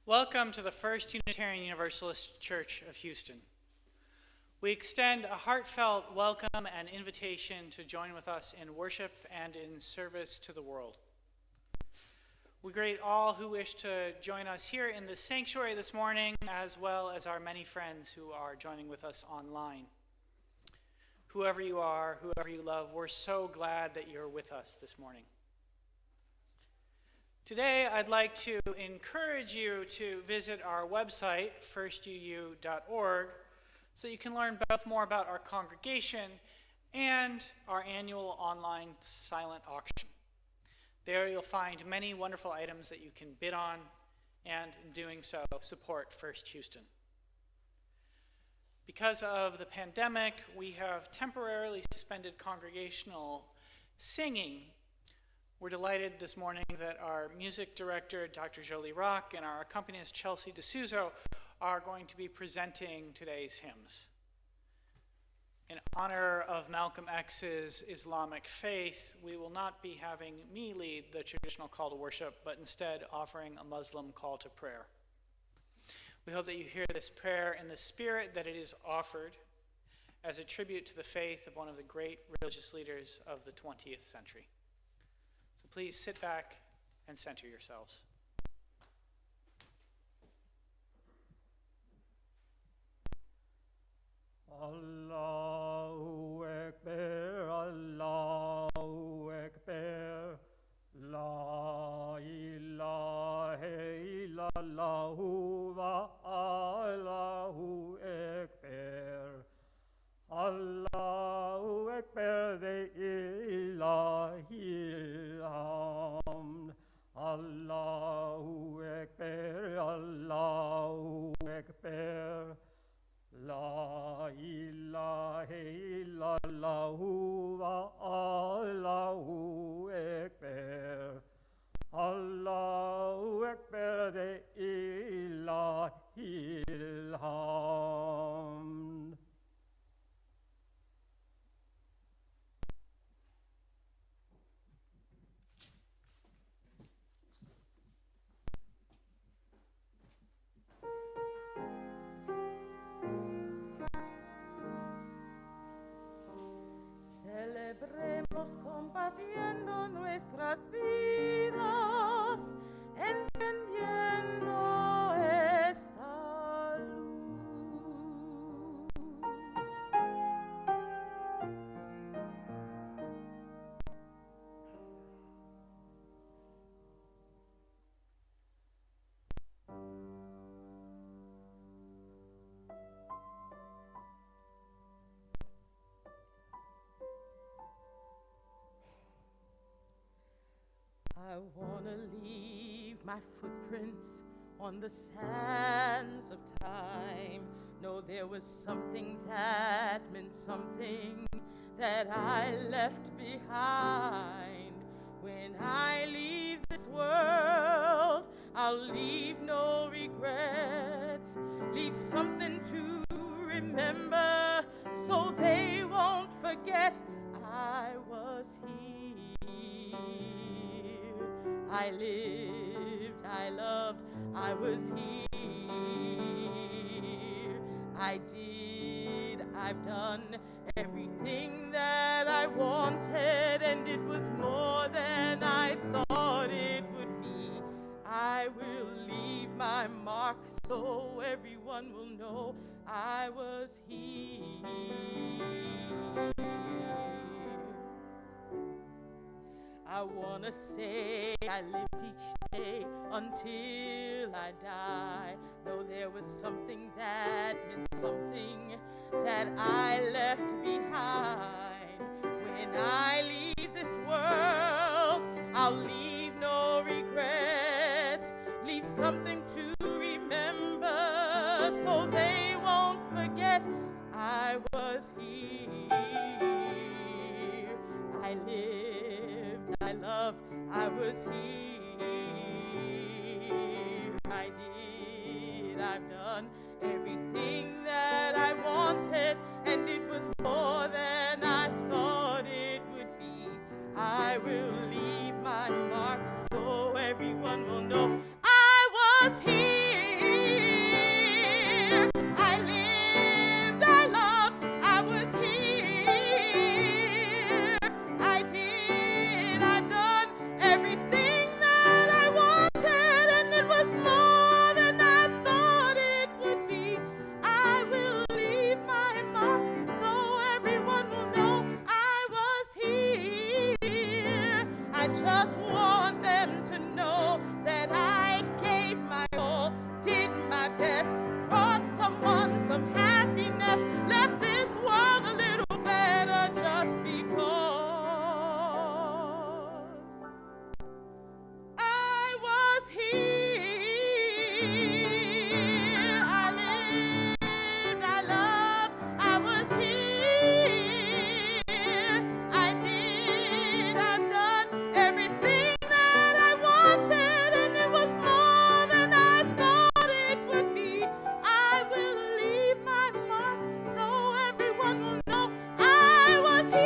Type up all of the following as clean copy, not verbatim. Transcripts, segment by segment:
Welcome to the First Unitarian Universalist Church of Houston. We extend a heartfelt welcome and invitation to join with us in worship and in service to the world. We greet all who wish to join us here in the sanctuary this morning, as well as our many friends who are joining with us online. Whoever you are, whoever you love, we're so glad that you're with us this morning. Today, I'd like to encourage you to visit our website, firstuu.org, so you can learn both more about our congregation and our annual online silent auction. There you'll find many wonderful items that you can bid on, and in doing so, support First Houston. Because of the pandemic, we have temporarily suspended congregational singing. We're delighted this morning that our music director, Dr. Jolie Rock, and our accompanist, Chelsea D'Souza, are going to be presenting today's hymns. In honor of Malcolm X's Islamic faith, we will not be having me lead the traditional call to worship, but instead offering a Muslim call to prayer. We hope that you hear this prayer in the spirit that it is offered as a tribute to the faith of one of the great religious leaders of the 20th century. So please sit back and center yourselves. Allahu Akbar, Allahu Akbar, La ilaha illallah wa Allahu Akbar, Allahu Akbar ve ilahil hamd, Allahu Akbar, Allahu Akbar, La ilaha illallah wa Allahu Akbar, Allahu Akbar ve ilahil hamd. Celebremos compartiendo nuestras vidas, encendiendo esta luz. I want to leave my footprints on the sands of time. No, there was something that meant something that I left behind. When I leave this world, I'll leave no regrets. Leave something to remember so they won't forget I was here. I lived, I loved, I was here. I did, I've done everything that I wanted, and it was more than I thought it would be. I will leave my mark so everyone will know I was here. I wanna say I lived each day until I die. No, there was something that meant something that I left behind. When I leave this world, I'll leave no regrets. Leave something to remember so they won't forget I was here. I lived, I loved, I was here. I did, I've done everything that I wanted, and it was more than I thought it would be. I will leave my mark so everyone will know I was here. just want them to know that I gave my all, did my best, brought someone some happiness, left this world a little better just because I was here. I lived, I loved, I was here. I did, I've done everything that I wanted, and it was more than I thought it would be. I will leave my mark so everyone will know I was here.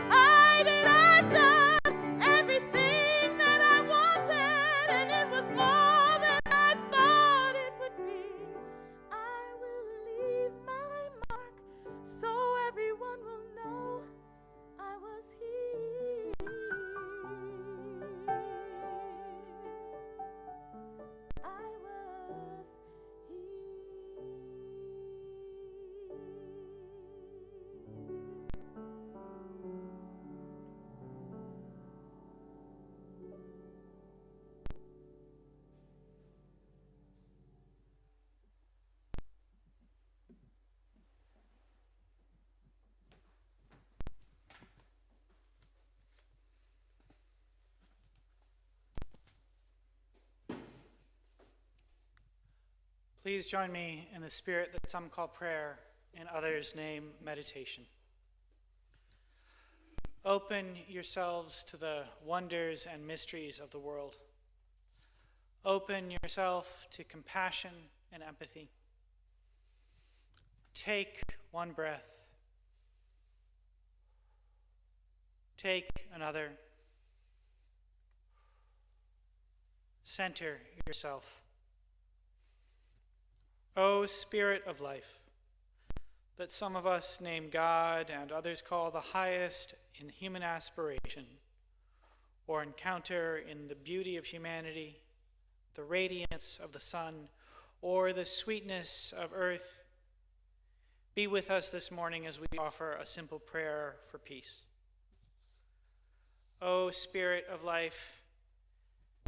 I've done everything that I wanted, and it was more than I thought it would be. I will leave my mark so everyone will know I was here. I was Please join me in the spirit that some call prayer and others name meditation. Open yourselves to the wonders and mysteries of the world. Open yourself to compassion and empathy. Take one breath. Take another. Center yourself. O Spirit of life, that some of us name God and others call the highest in human aspiration, or encounter in the beauty of humanity, the radiance of the sun, or the sweetness of earth, be with us this morning as we offer a simple prayer for peace. O Spirit of life,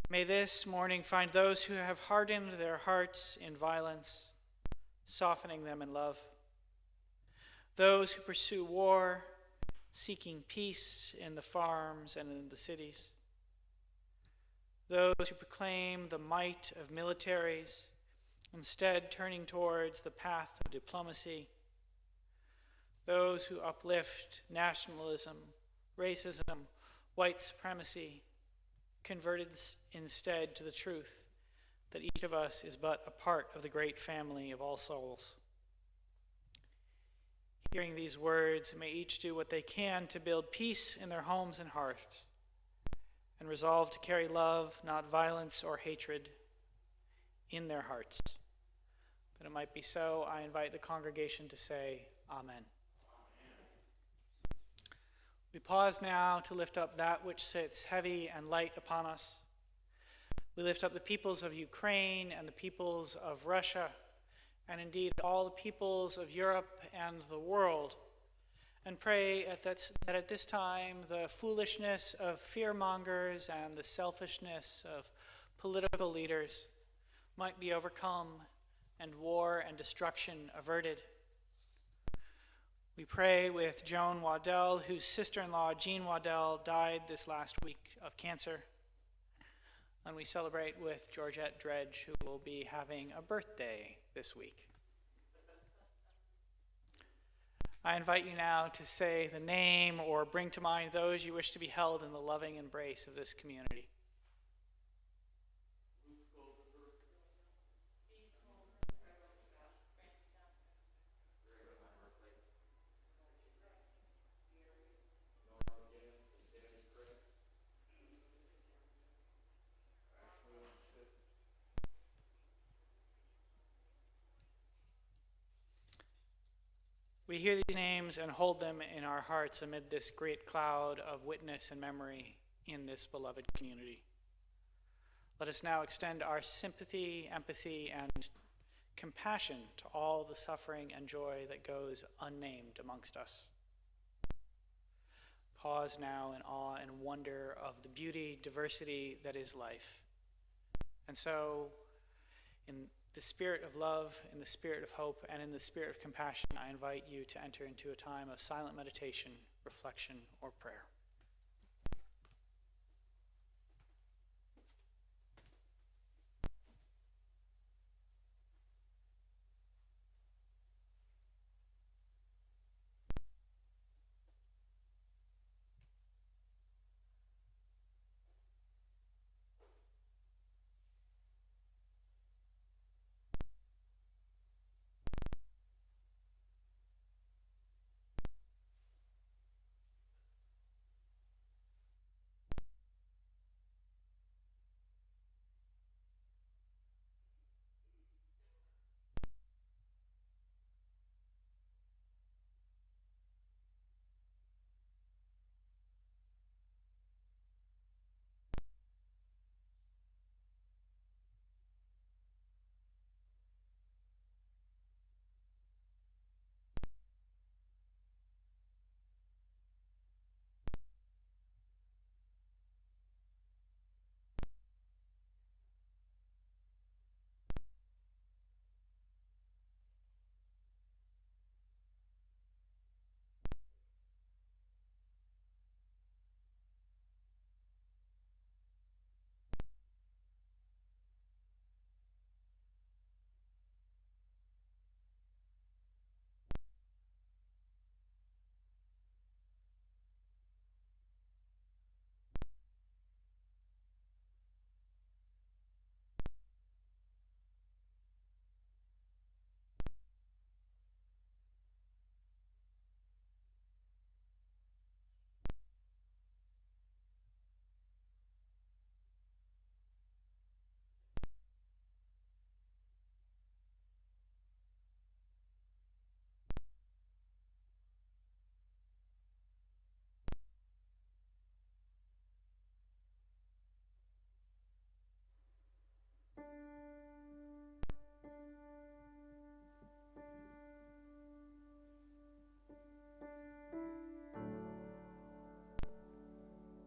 may this morning find those who have hardened their hearts in violence, softening them in love. Those who pursue war, seeking peace in the farms and in the cities. Those who proclaim the might of militaries, instead turning towards the path of diplomacy. Those who uplift nationalism, racism, white supremacy, converted instead to the truth that each of us is but a part of the great family of all souls. Hearing these words, may each do what they can to build peace in their homes and hearths, and resolve to carry love, not violence or hatred, in their hearts. That it might be so, I invite the congregation to say, Amen. We pause now to lift up that which sits heavy and light upon us. We lift up the peoples of Ukraine and the peoples of Russia, and indeed all the peoples of Europe and the world, and pray that at this time the foolishness of fearmongers and the selfishness of political leaders might be overcome and war and destruction averted. We pray with Joan Waddell, whose sister-in-law Jean Waddell died this last week of cancer. And we celebrate with Georgette Dredge, who will be having a birthday this week. I invite you now to say the name or bring to mind those you wish to be held in the loving embrace of this community. We hear these names and hold them in our hearts amid this great cloud of witness and memory in this beloved community. Let us now extend our sympathy, empathy, and compassion to all the suffering and joy that goes unnamed amongst us. Pause now in awe and wonder of the beauty, diversity that is life. And so, in the spirit of love, in the spirit of hope, and in the spirit of compassion, I invite you to enter into a time of silent meditation, reflection, or prayer.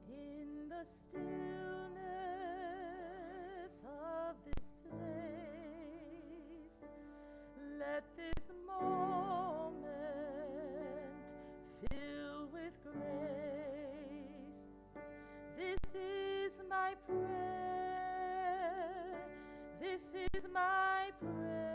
In the stillness of this place, let this moment fill with grace. This is my prayer. This is my prayer.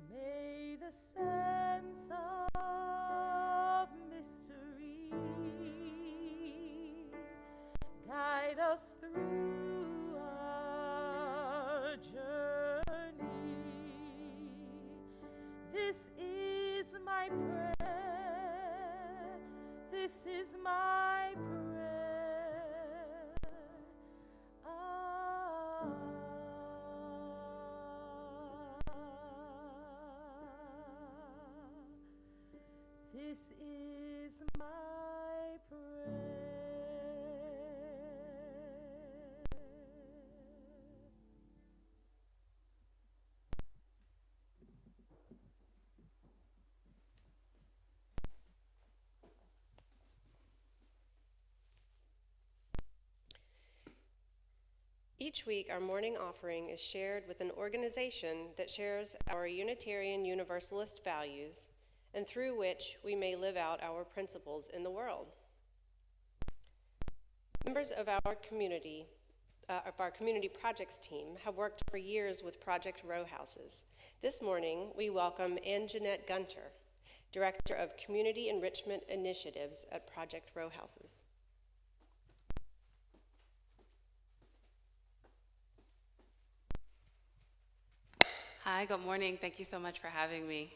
May the sense of mystery guide us through our journey. This is my prayer. This is my prayer. This is my prayer. Each week, our morning offering is shared with an organization that shares our Unitarian Universalist values and through which we may live out our principles in the world. Members of our community projects team have worked for years with Project Row Houses. This morning, we welcome Ann Jeanette Gunter, Director of Community Enrichment Initiatives at Project Row Houses. Hi, good morning. Thank you so much for having me.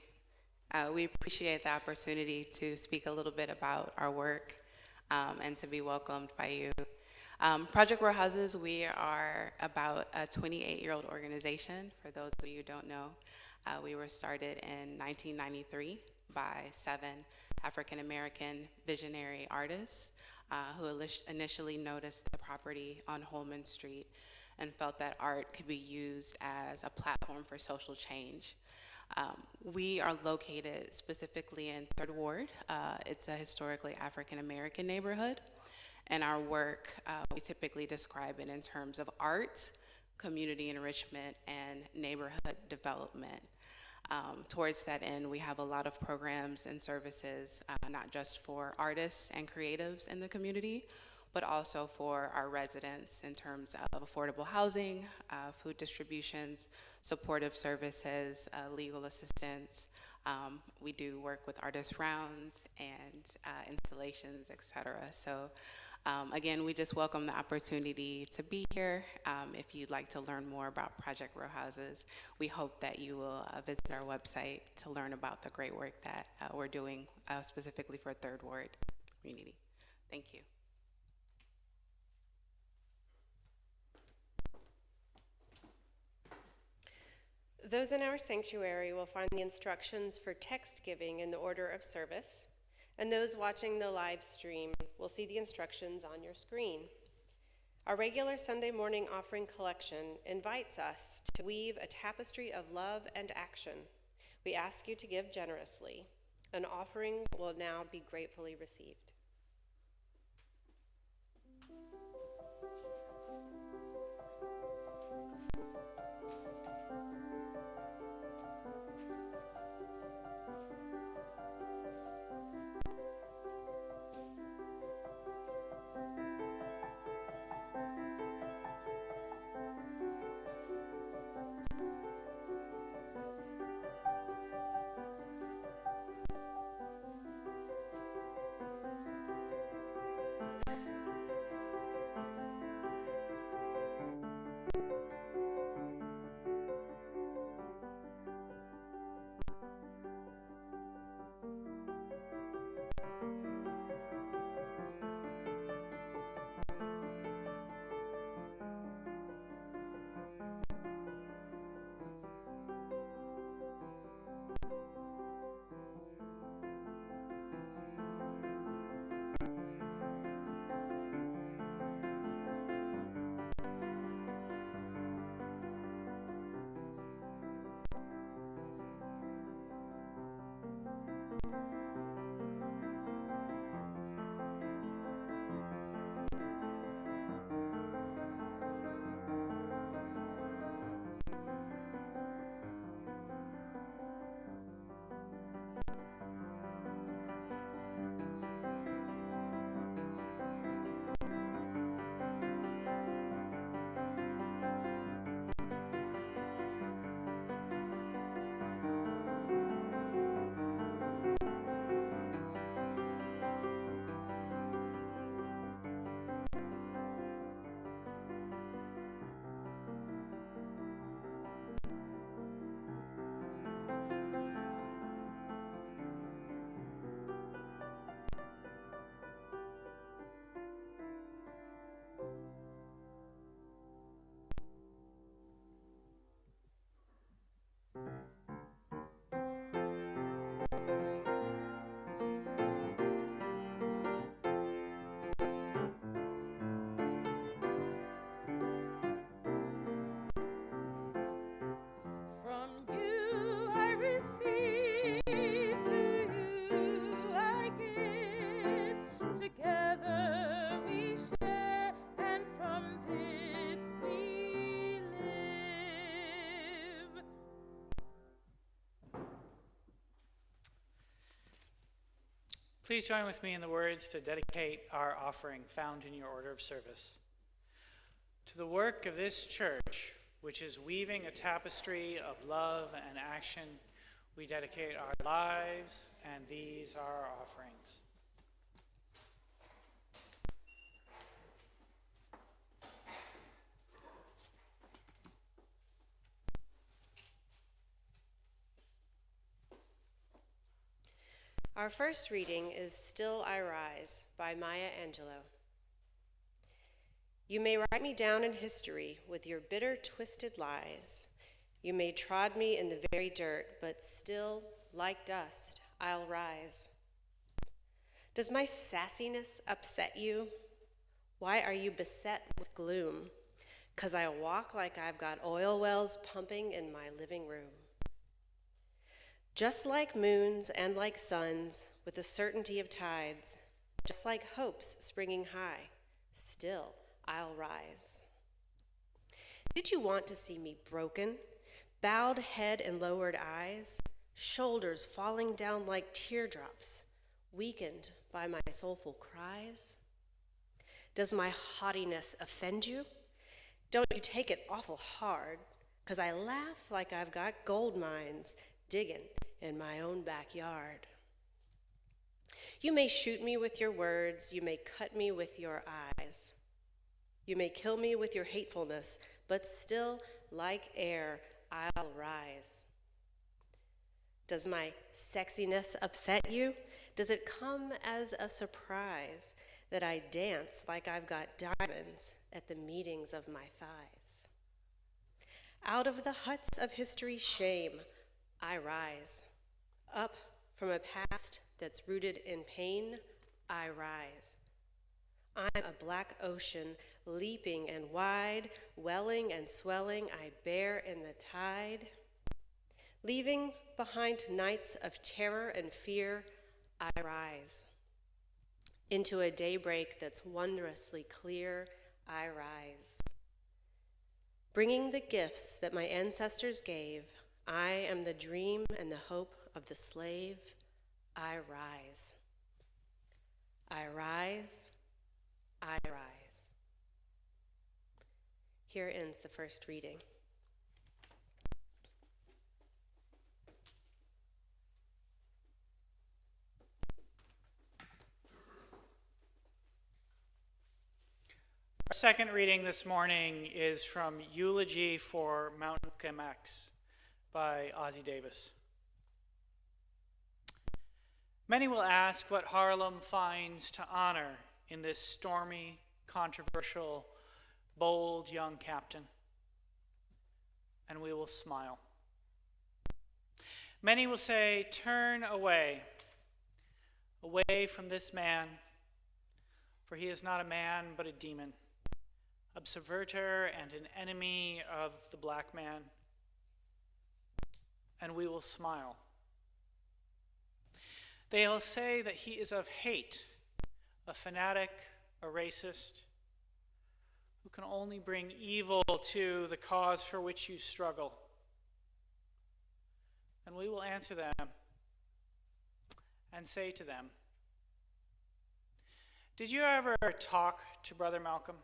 We appreciate the opportunity to speak a little bit about our work and to be welcomed by you. Project Row Houses, we are about a 28-year-old organization. For those of you who don't know, we were started in 1993 by 7 African-American visionary artists who initially noticed the property on Holman Street and felt that art could be used as a platform for social change. We are located specifically in 3rd Ward. It's a historically African-American neighborhood, and our work, we typically describe it in terms of art, community enrichment, and neighborhood development. Towards that end, we have a lot of programs and services, not just for artists and creatives in the community, but also for our residents in terms of affordable housing, food distributions, supportive services, legal assistance. We do work with artist rounds and installations, et cetera. So again, we just welcome the opportunity to be here. If you'd like to learn more about Project Row Houses, we hope that you will visit our website to learn about the great work that we're doing specifically for 3rd Ward community. Thank you. Those in our sanctuary will find the instructions for text giving in the order of service, and those watching the live stream will see the instructions on your screen. Our regular Sunday morning offering collection invites us to weave a tapestry of love and action. We ask you to give generously. An offering will now be gratefully received. Please join with me in the words to dedicate our offering found in your order of service. To the work of this church, which is weaving a tapestry of love and action, we dedicate our lives, and these are our offerings. Our first reading is Still I Rise by Maya Angelou. You may write me down in history with your bitter, twisted lies. You may trod me in the very dirt, but still, like dust, I'll rise. Does my sassiness upset you? Why are you beset with gloom? 'Cause I walk like I've got oil wells pumping in my living room. Just like moons and like suns, with the certainty of tides, just like hopes springing high, still I'll rise. Did you want to see me broken, bowed head and lowered eyes, shoulders falling down like teardrops, weakened by my soulful cries? Does my haughtiness offend you? Don't you take it awful hard, 'cause I laugh like I've got gold mines digging in my own backyard. You may shoot me with your words, you may cut me with your eyes. You may kill me with your hatefulness, but still, like air, I'll rise. Does my sexiness upset you? Does it come as a surprise that I dance like I've got diamonds at the meetings of my thighs? Out of the huts of history's shame, I rise. Up from a past that's rooted in pain, I rise. I'm a black ocean, leaping and wide, welling and swelling, I bear in the tide. Leaving behind nights of terror and fear, I rise. Into a daybreak that's wondrously clear, I rise. Bringing the gifts that my ancestors gave, I am the dream and the hope of the slave. I rise. I rise. I rise. Here ends the first reading. Our second reading this morning is from Eulogy for Malcolm X by Ozzie Davis. Many will ask what Harlem finds to honor in this stormy, controversial, bold young captain, and we will smile. Many will say, turn away from this man, for he is not a man but a demon, a subverter and an enemy of the black man, and we will smile. They'll say that he is of hate, a fanatic, a racist, who can only bring evil to the cause for which you struggle. And we will answer them and say to them, did you ever talk to Brother Malcolm?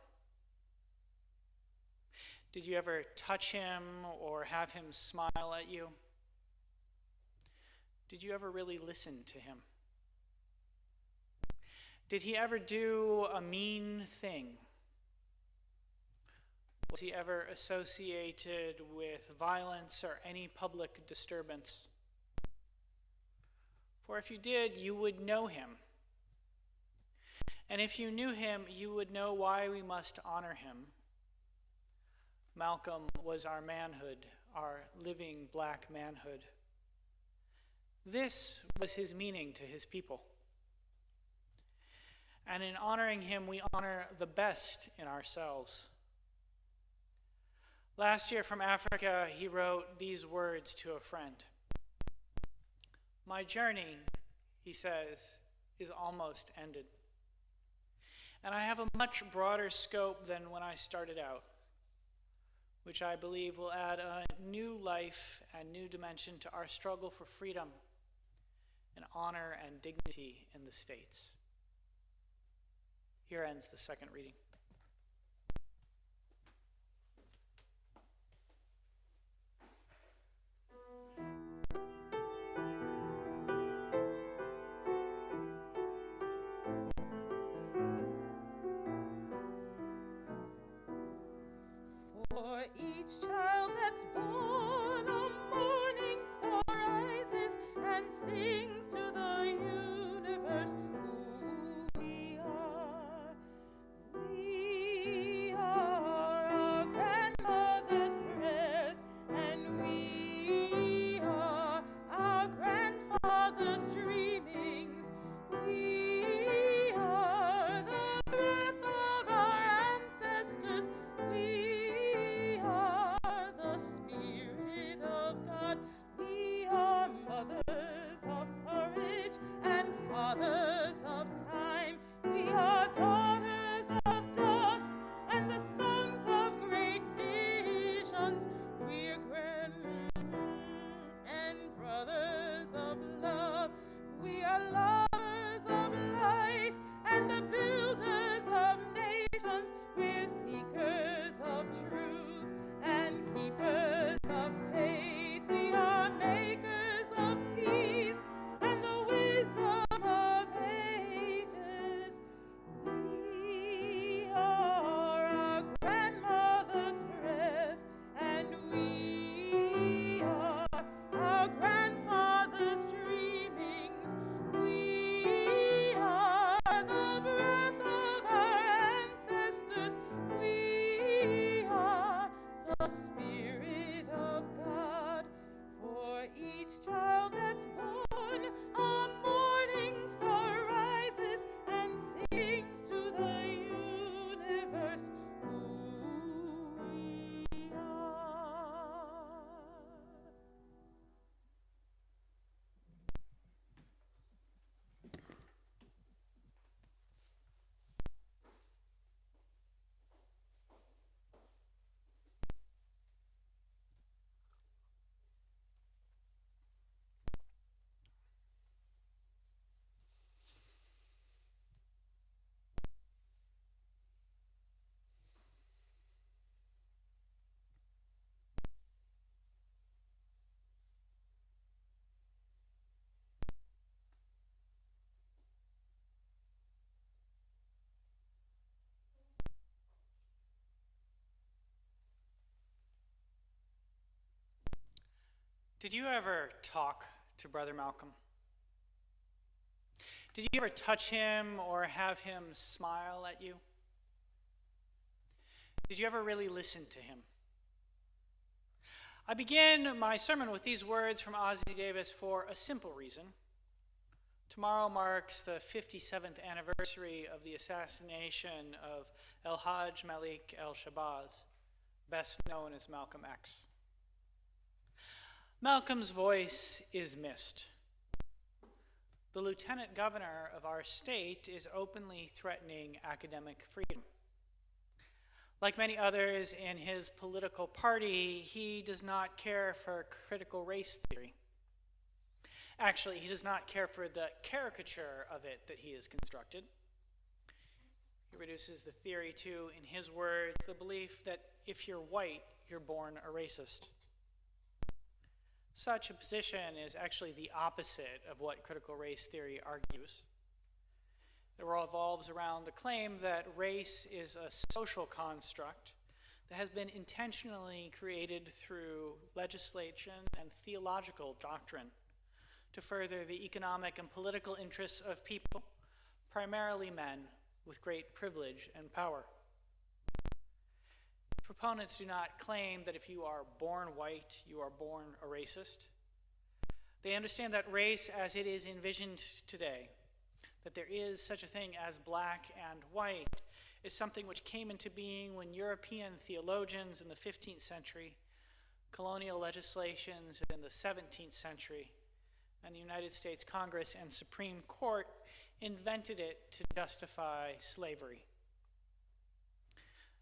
Did you ever touch him or have him smile at you? Did you ever really listen to him? Did he ever do a mean thing? Was he ever associated with violence or any public disturbance? For if you did, you would know him. And if you knew him, you would know why we must honor him. Malcolm was our manhood, our living black manhood. This was his meaning to his people. And in honoring him, we honor the best in ourselves. Last year from Africa, he wrote these words to a friend. My journey, he says, is almost ended. And I have a much broader scope than when I started out, which I believe will add a new life and new dimension to our struggle for freedom and honor and dignity in the States. Here ends the second reading. For each child that's born, a morning star rises and sings to the universe who we are. We are our grandmother's prayers, and we are our grandfather's dreamings. We brings to the universe who we are. Did you ever talk to Brother Malcolm? Did you ever touch him or have him smile at you? Did you ever really listen to him? I begin my sermon with these words from Ozzie Davis for a simple reason. Tomorrow marks the 57th anniversary of the assassination of El Hajj Malik el-Shabazz, best known as Malcolm X. Malcolm's voice is missed. The lieutenant governor of our state is openly threatening academic freedom. Like many others in his political party, he does not care for critical race theory. Actually, he does not care for the caricature of it that he has constructed. He reduces the theory to, in his words, the belief that if you're white, you're born a racist. Such a position is actually the opposite of what critical race theory argues. It revolves around the claim that race is a social construct that has been intentionally created through legislation and theological doctrine to further the economic and political interests of people, primarily men, with great privilege and power. Proponents do not claim that if you are born white, you are born a racist. They understand that race, as it is envisioned today, that there is such a thing as black and white, is something which came into being when European theologians in the 15th century, colonial legislations in the 17th century, and the United States Congress and Supreme Court invented it to justify slavery.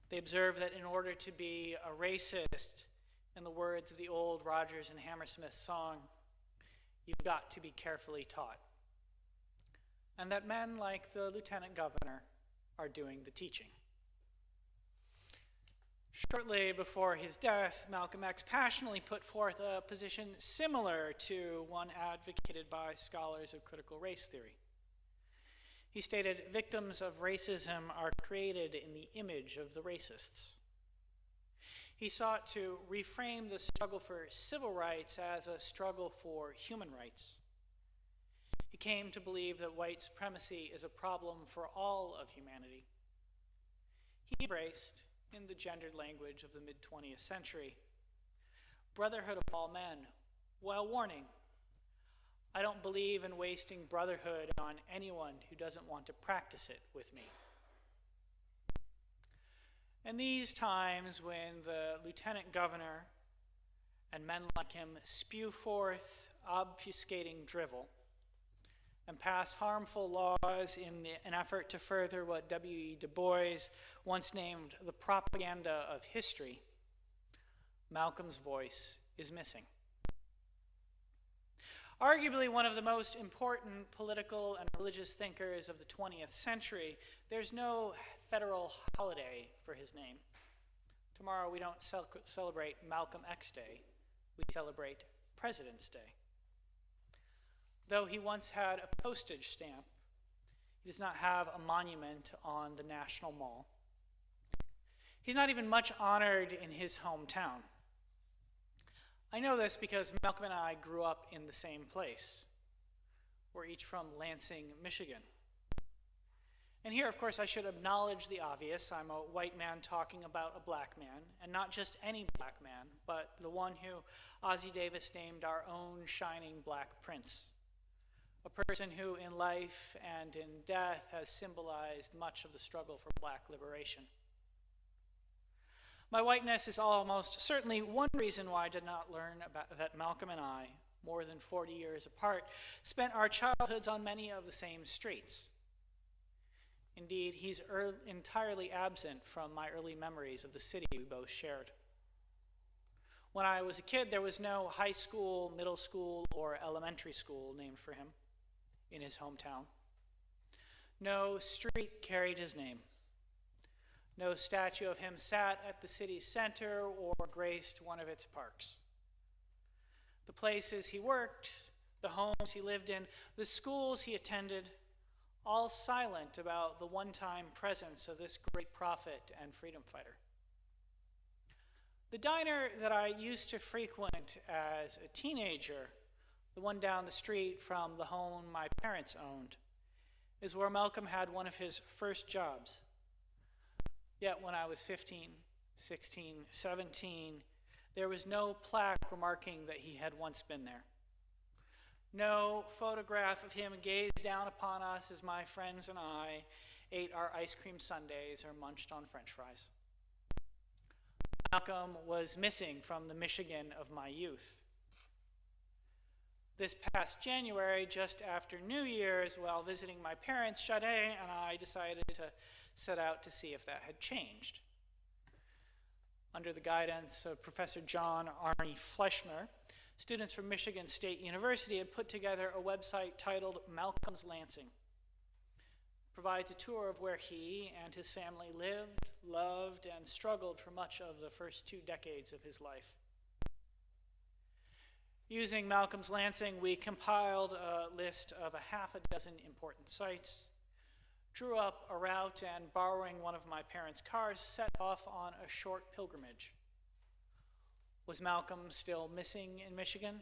They observe that in order to be a racist, in the words of the old Rodgers and Hammersmith song, you've got to be carefully taught. And that men like the lieutenant governor are doing the teaching. Shortly before his death, Malcolm X passionately put forth a position similar to one advocated by scholars of critical race theory. He stated, victims of racism are created in the image of the racists. He sought to reframe the struggle for civil rights as a struggle for human rights. He came to believe that white supremacy is a problem for all of humanity. He embraced, in the gendered language of the mid-20th century, brotherhood of all men, while warning, I don't believe in wasting brotherhood on anyone who doesn't want to practice it with me. In these times when the lieutenant governor and men like him spew forth obfuscating drivel and pass harmful laws in an effort to further what W.E. Du Bois once named the propaganda of history, Malcolm's voice is missing. Arguably one of the most important political and religious thinkers of the 20th century, there's no federal holiday for his name. Tomorrow we don't celebrate Malcolm X Day, we celebrate President's Day. Though he once had a postage stamp, he does not have a monument on the National Mall. He's not even much honored in his hometown. I know this because Malcolm and I grew up in the same place. We're each from Lansing, Michigan. And here, of course, I should acknowledge the obvious. I'm a white man talking about a black man, and not just any black man, but the one who Ozzie Davis named our own shining black prince, a person who in life and in death has symbolized much of the struggle for black liberation. My whiteness is almost certainly one reason why I did not learn that Malcolm and I, more than 40 years apart, spent our childhoods on many of the same streets. Indeed, he's entirely absent from my early memories of the city we both shared. When I was a kid, there was no high school, middle school, or elementary school named for him in his hometown. No street carried his name. No statue of him sat at the city's center or graced one of its parks. The places he worked, the homes he lived in, the schools he attended, all silent about the one-time presence of this great prophet and freedom fighter. The diner that I used to frequent as a teenager, the one down the street from the home my parents owned, is where Malcolm had one of his first jobs. Yet when I was 15, 16, 17, there was no plaque remarking that he had once been there. No photograph of him gazed down upon us as my friends and I ate our ice cream sundaes or munched on French fries. Malcolm was missing from the Michigan of my youth. This past January, just after New Year's, while visiting my parents, Sade and I decided to set out to see if that had changed. Under the guidance of Professor John Arnie Fleischner, students from Michigan State University had put together a website titled Malcolm's Lansing. It provides a tour of where he and his family lived, loved, and struggled for much of the first 2 decades of his life. Using Malcolm's Lansing, we compiled a list of a half a dozen important sites, drew up a route, and borrowing one of my parents' cars, set off on a short pilgrimage. Was Malcolm still missing in Michigan?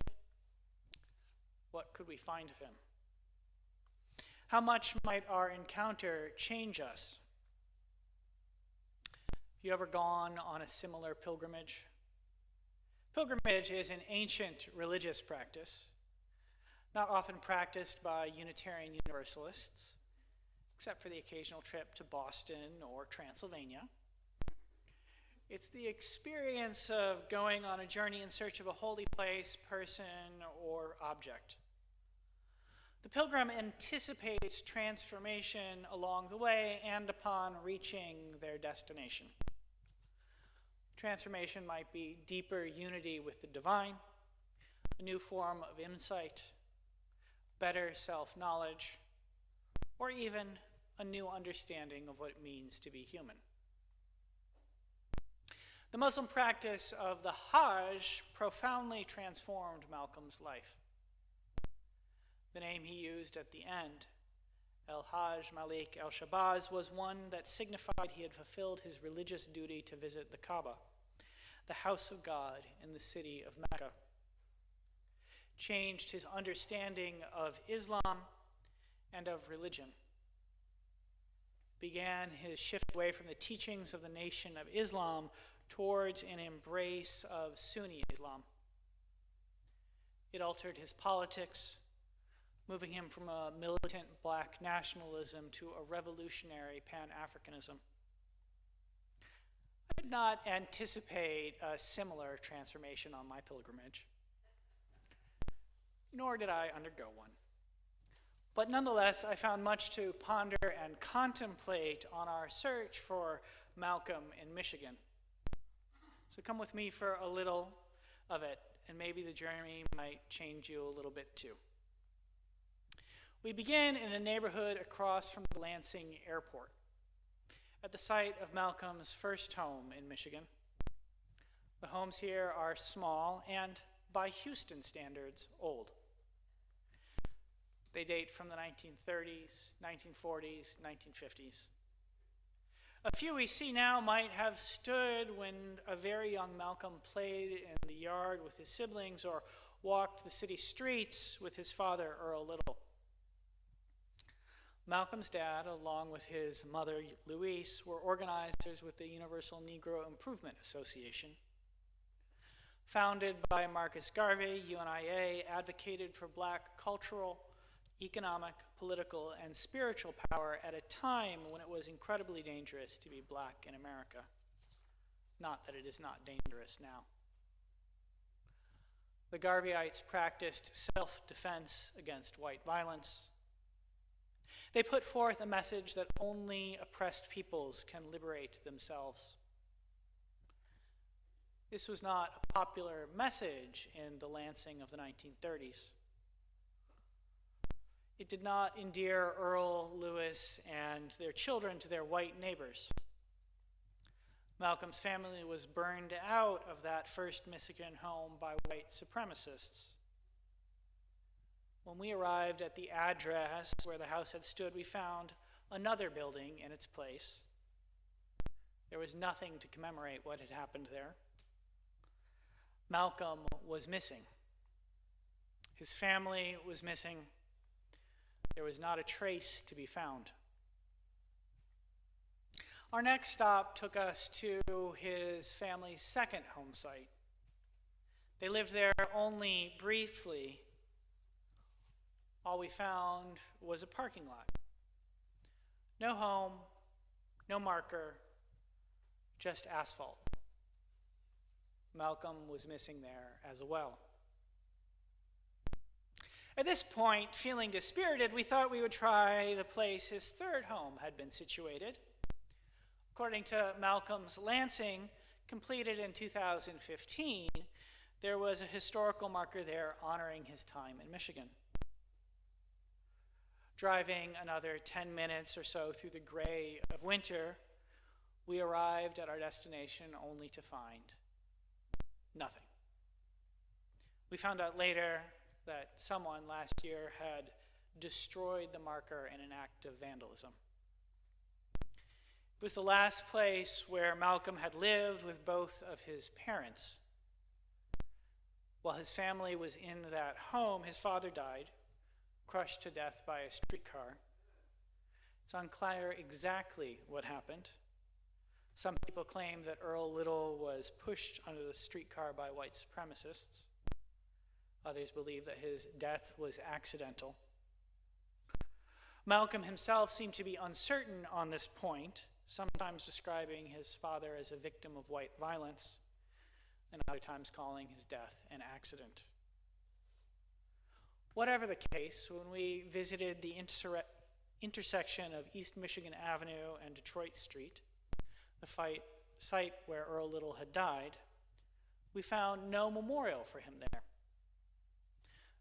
What could we find of him? How much might our encounter change us? Have you ever gone on a similar pilgrimage? Pilgrimage is an ancient religious practice, not often practiced by Unitarian Universalists, except for the occasional trip to Boston or Transylvania. It's the experience of going on a journey in search of a holy place, person, or object. The pilgrim anticipates transformation along the way and upon reaching their destination. Transformation might be deeper unity with the divine, a new form of insight, better self-knowledge, or even a new understanding of what it means to be human. The Muslim practice of the Hajj profoundly transformed Malcolm's life. The name he used at the end, El-Hajj Malik El-Shabazz, was one that signified he had fulfilled his religious duty to visit the Kaaba, the house of God in the city of Mecca. Changed his understanding of Islam and of religion. Began his shift away from the teachings of the Nation of Islam towards an embrace of Sunni Islam. It altered his politics, moving him from a militant black nationalism to a revolutionary Pan-Africanism. I did not anticipate a similar transformation on my pilgrimage, nor did I undergo one. But nonetheless, I found much to ponder and contemplate on our search for Malcolm in Michigan. So come with me for a little of it, and maybe the journey might change you a little bit too. We begin in a neighborhood across from the Lansing Airport, at the site of Malcolm's first home in Michigan. The homes here are small and, by Houston standards, old. They date from the 1930s, 1940s, 1950s. A few we see now might have stood when a very young Malcolm played in the yard with his siblings or walked the city streets with his father, Earl Little. Malcolm's dad, along with his mother, Louise, were organizers with the Universal Negro Improvement Association. Founded by Marcus Garvey, UNIA advocated for black cultural, economic, political, and spiritual power at a time when it was incredibly dangerous to be black in America. Not that it is not dangerous now. The Garveyites practiced self-defense against white violence. They put forth a message that only oppressed peoples can liberate themselves. This was not a popular message in the Lansing of the 1930s. It did not endear Earl, Lewis, and their children to their white neighbors. Malcolm's family was burned out of that first Michigan home by white supremacists. When we arrived at the address where the house had stood, we found another building in its place. There was nothing to commemorate what had happened there. Malcolm was missing. His family was missing. There was not a trace to be found. Our next stop took us to his family's second home site. They lived there only briefly. All we found was a parking lot. No home, no marker, just asphalt. Malcolm was missing there as well. At this point, feeling dispirited, we thought we would try the place his third home had been situated. According to Malcolm's Lansing, completed in 2015, there was a historical marker there honoring his time in Michigan. Driving another 10 minutes or so through the gray of winter, we arrived at our destination only to find nothing. We found out later that someone last year had destroyed the marker in an act of vandalism. It was the last place where Malcolm had lived with both of his parents. While his family was in that home, his father died, crushed to death by a streetcar. It's unclear exactly what happened. Some people claim that Earl Little was pushed under the streetcar by white supremacists. Others believe that his death was accidental. Malcolm himself seemed to be uncertain on this point, sometimes describing his father as a victim of white violence, and other times calling his death an accident. Whatever the case, when we visited the intersection of East Michigan Avenue and Detroit Street, the site where Earl Little had died, we found no memorial for him there.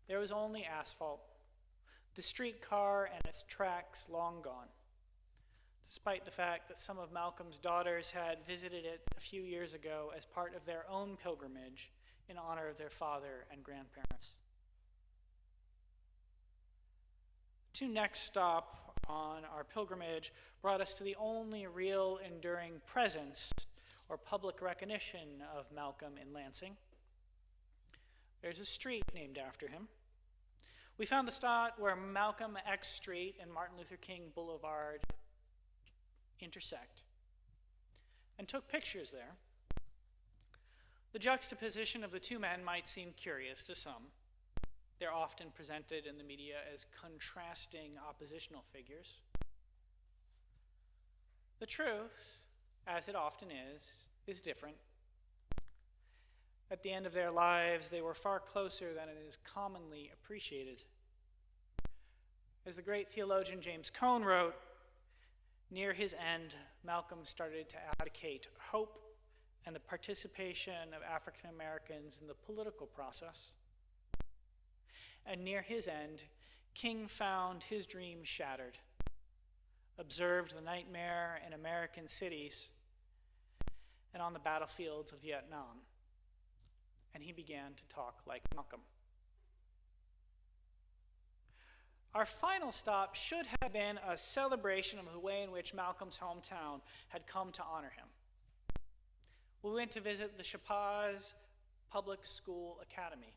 There was only asphalt, the streetcar and its tracks long gone, despite the fact that some of Malcolm's daughters had visited it a few years ago as part of their own pilgrimage in honor of their father and grandparents. The two next stop on our pilgrimage brought us to the only real enduring presence or public recognition of Malcolm in Lansing. There's a street named after him. We found the spot where Malcolm X Street and Martin Luther King Boulevard intersect and took pictures there. The juxtaposition of the two men might seem curious to some. They're often presented in the media as contrasting oppositional figures. The truth, as it often is different. At the end of their lives, they were far closer than it is commonly appreciated. As the great theologian James Cone wrote, near his end, Malcolm started to advocate hope and the participation of African Americans in the political process. And near his end, King found his dream shattered, observed the nightmare in American cities and on the battlefields of Vietnam. And he began to talk like Malcolm. Our final stop should have been a celebration of the way in which Malcolm's hometown had come to honor him. We went to visit the Chapaz Public School Academy,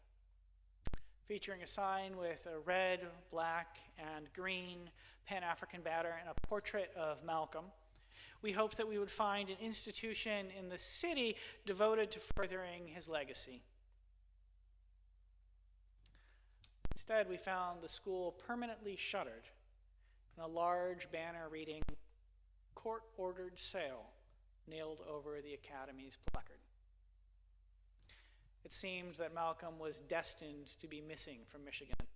featuring a sign with a red, black, and green Pan-African banner and a portrait of Malcolm. We hoped that we would find an institution in the city devoted to furthering his legacy. Instead, we found the school permanently shuttered and a large banner reading, "Court-ordered sale," nailed over the academy's placard. It seemed that Malcolm was destined to be missing from Michigan.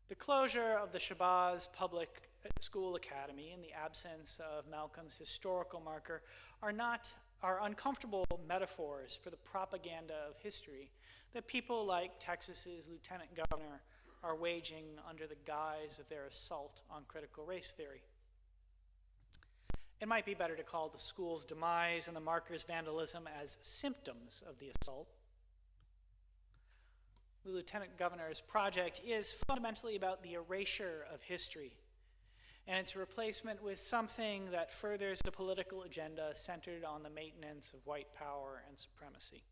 The closure of the Shabazz Public School Academy in the absence of Malcolm's historical marker are uncomfortable metaphors for the propaganda of history that people like Texas's lieutenant governor are waging under the guise of their assault on critical race theory. It might be better to call the school's demise and the marker's vandalism as symptoms of the assault. The lieutenant governor's project is fundamentally about the erasure of history and its replacement with something that furthers a political agenda centered on the maintenance of white power and supremacy.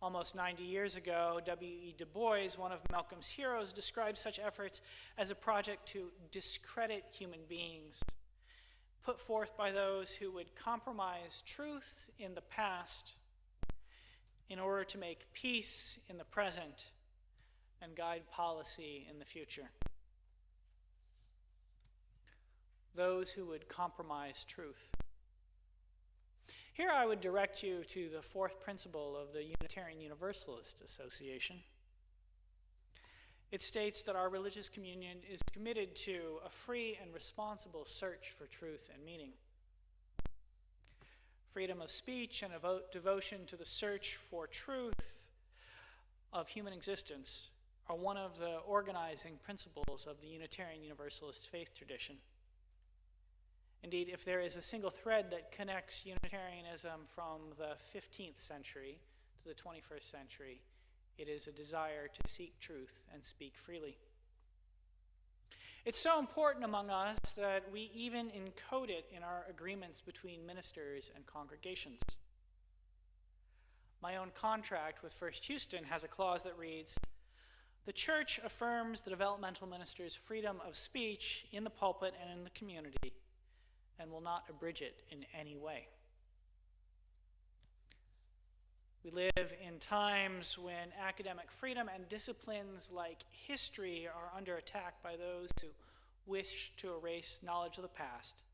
Almost 90 years ago, W.E. Du Bois, one of Malcolm's heroes, described such efforts as a project to discredit human beings, put forth by those who would compromise truth in the past in order to make peace in the present and guide policy in the future. Those who would compromise truth. Here I would direct you to the fourth principle of the Unitarian Universalist Association. It states that our religious communion is committed to a free and responsible search for truth and meaning. Freedom of speech and a devotion to the search for truth of human existence are one of the organizing principles of the Unitarian Universalist faith tradition. Indeed, if there is a single thread that connects Unitarianism from the 15th century to the 21st century, it is a desire to seek truth and speak freely. It's so important among us that we even encode it in our agreements between ministers and congregations. My own contract with First Houston has a clause that reads, "The church affirms the developmental minister's freedom of speech in the pulpit and in the community, and will not abridge it in any way." We live in times when academic freedom and disciplines like history are under attack by those who wish to erase knowledge of the past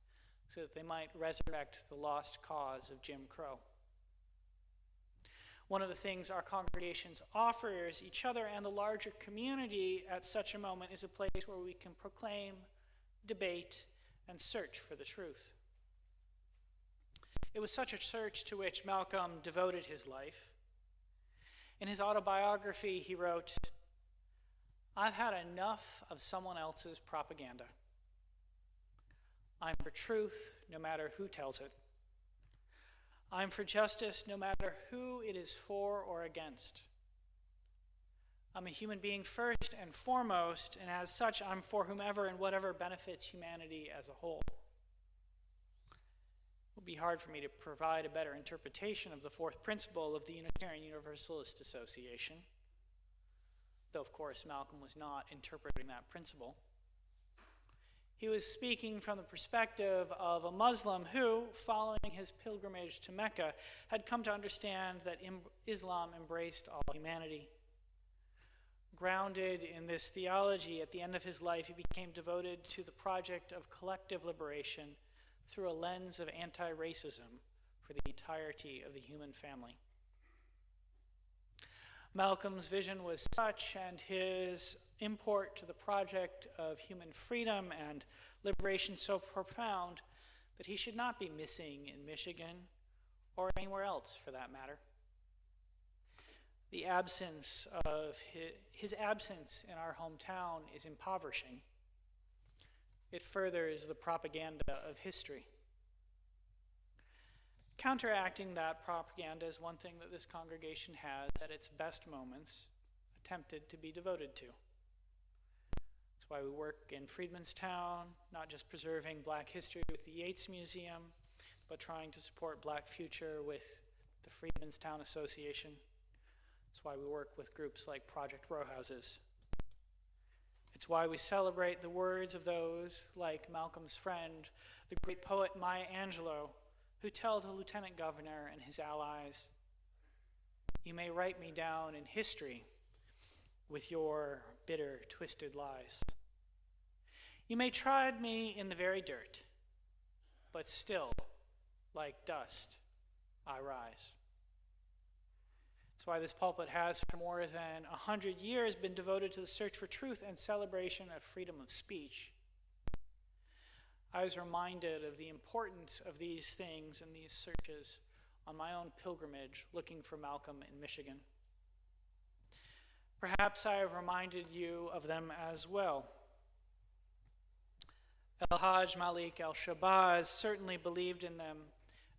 so that they might resurrect the lost cause of Jim Crow. One of the things our congregations offers each other and the larger community at such a moment is a place where we can proclaim, debate, and search for the truth. It was such a search to which Malcolm devoted his life. In his autobiography, he wrote, "I've had enough of someone else's propaganda. I'm for truth, no matter who tells it. I'm for justice, no matter who it is for or against. I'm a human being first and foremost, and as such, I'm for whomever and whatever benefits humanity as a whole." It would be hard for me to provide a better interpretation of the fourth principle of the Unitarian Universalist Association, though of course Malcolm was not interpreting that principle. He was speaking from the perspective of a Muslim who, following his pilgrimage to Mecca, had come to understand that Islam embraced all humanity. Grounded in this theology, at the end of his life, he became devoted to the project of collective liberation through a lens of anti-racism for the entirety of the human family. Malcolm's vision was such, and his import to the project of human freedom and liberation so profound, that he should not be missing in Michigan or anywhere else for that matter. The absence of his absence in our hometown is impoverishing. It furthers the propaganda of history. Counteracting that propaganda is one thing that this congregation has, at its best moments, attempted to be devoted to. That's why we work in Freedmanstown, not just preserving Black history with the Yates Museum, but trying to support Black future with the Freedmanstown Association. That's why we work with groups like Project Row Houses. It's why we celebrate the words of those like Malcolm's friend, the great poet Maya Angelou, who tell the lieutenant governor and his allies, You may write me down in history with your bitter, twisted lies. You may trod me in the very dirt, but still, like dust, I rise. That's why this pulpit has, for more than 100 years, been devoted to the search for truth and celebration of freedom of speech. I was reminded of the importance of these things and these searches on my own pilgrimage looking for Malcolm in Michigan. Perhaps I have reminded you of them as well. El-Hajj Malik el-Shabazz certainly believed in them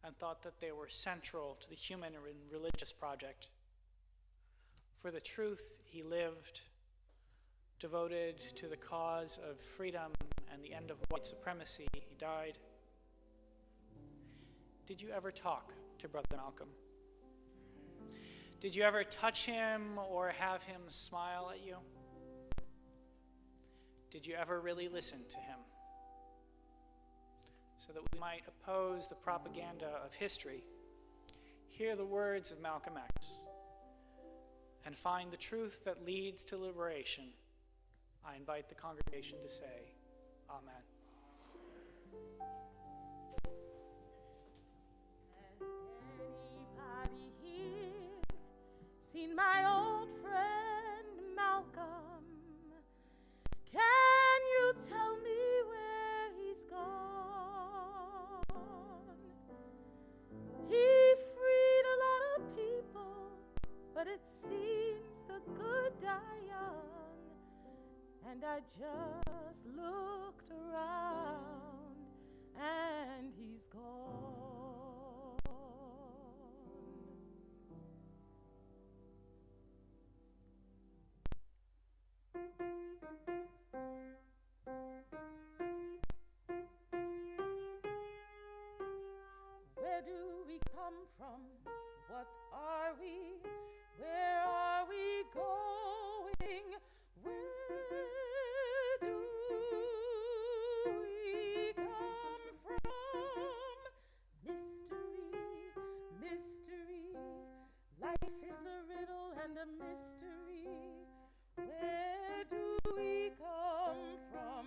and thought that they were central to the human and religious project. For the truth he lived, devoted to the cause of freedom and the end of white supremacy, he died. Did you ever talk to Brother Malcolm? Did you ever touch him or have him smile at you? Did you ever really listen to him? So that we might oppose the propaganda of history, hear the words of Malcolm X, and find the truth that leads to liberation, I invite the congregation to say, Amen. Has anybody here seen my old friend Malcolm? Can you tell me where he's gone? He freed a lot of people, but it seems the good die young. And I just looked around and he's gone. Where do we come from? What are we? Where are we going? Where do we come from? Mystery, mystery. Life is a riddle and a mystery. Where do we come from?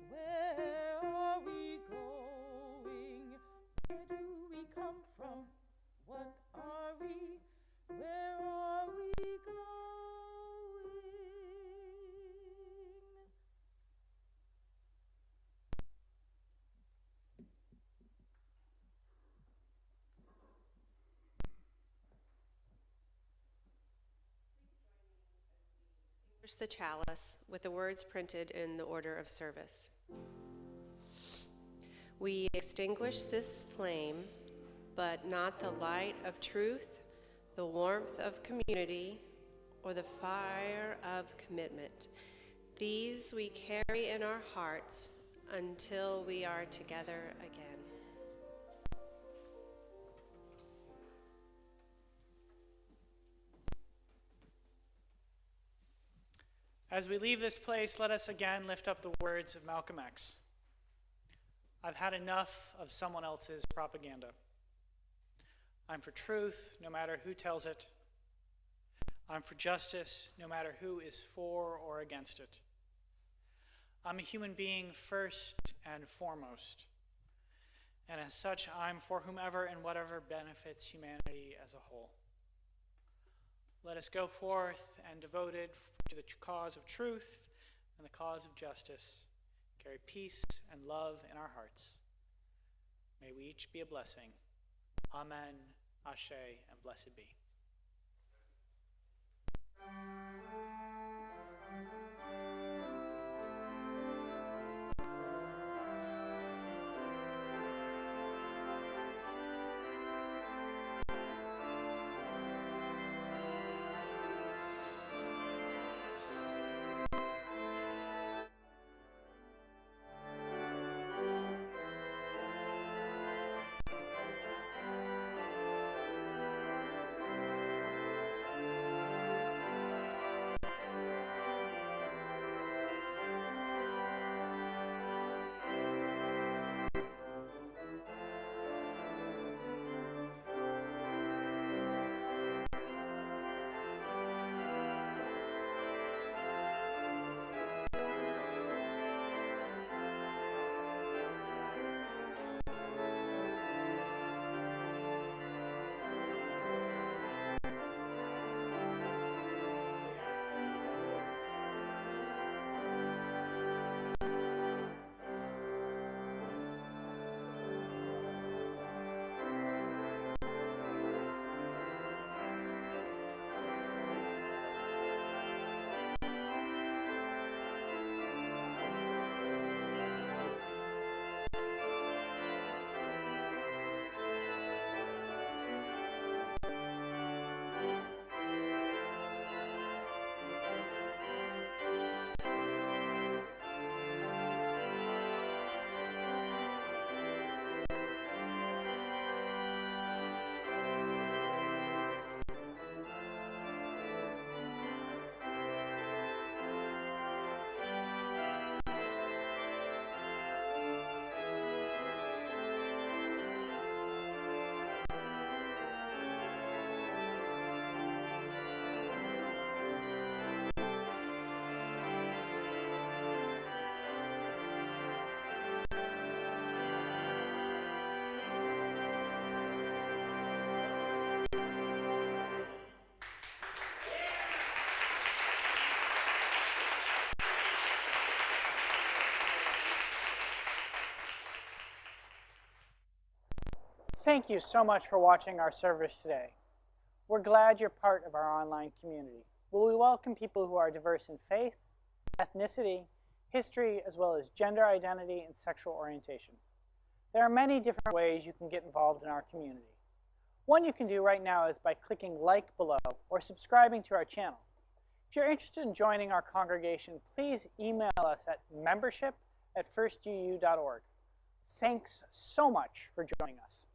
Where are we going? Where do we come from? What are we? Where are we going? Extinguish the chalice with the words printed in the order of service. We extinguish this flame, but not the light of truth, the warmth of community, or the fire of commitment. These we carry in our hearts until we are together again. As we leave this place, let us again lift up the words of Malcolm X. I've had enough of someone else's propaganda. I'm for truth, no matter who tells it. I'm for justice, no matter who is for or against it. I'm a human being first and foremost. And as such, I'm for whomever and whatever benefits humanity as a whole. Let us go forth and devoted to the cause of truth and the cause of justice, carry peace and love in our hearts. May we each be a blessing. Amen, Ashe, and blessed be. Thank you so much for watching our service today. We're glad you're part of our online community, where we welcome people who are diverse in faith, ethnicity, history, as well as gender identity and sexual orientation. There are many different ways you can get involved in our community. One you can do right now is by clicking like below or subscribing to our channel. If you're interested in joining our congregation, please email us at membership@firstgu.org. Thanks so much for joining us.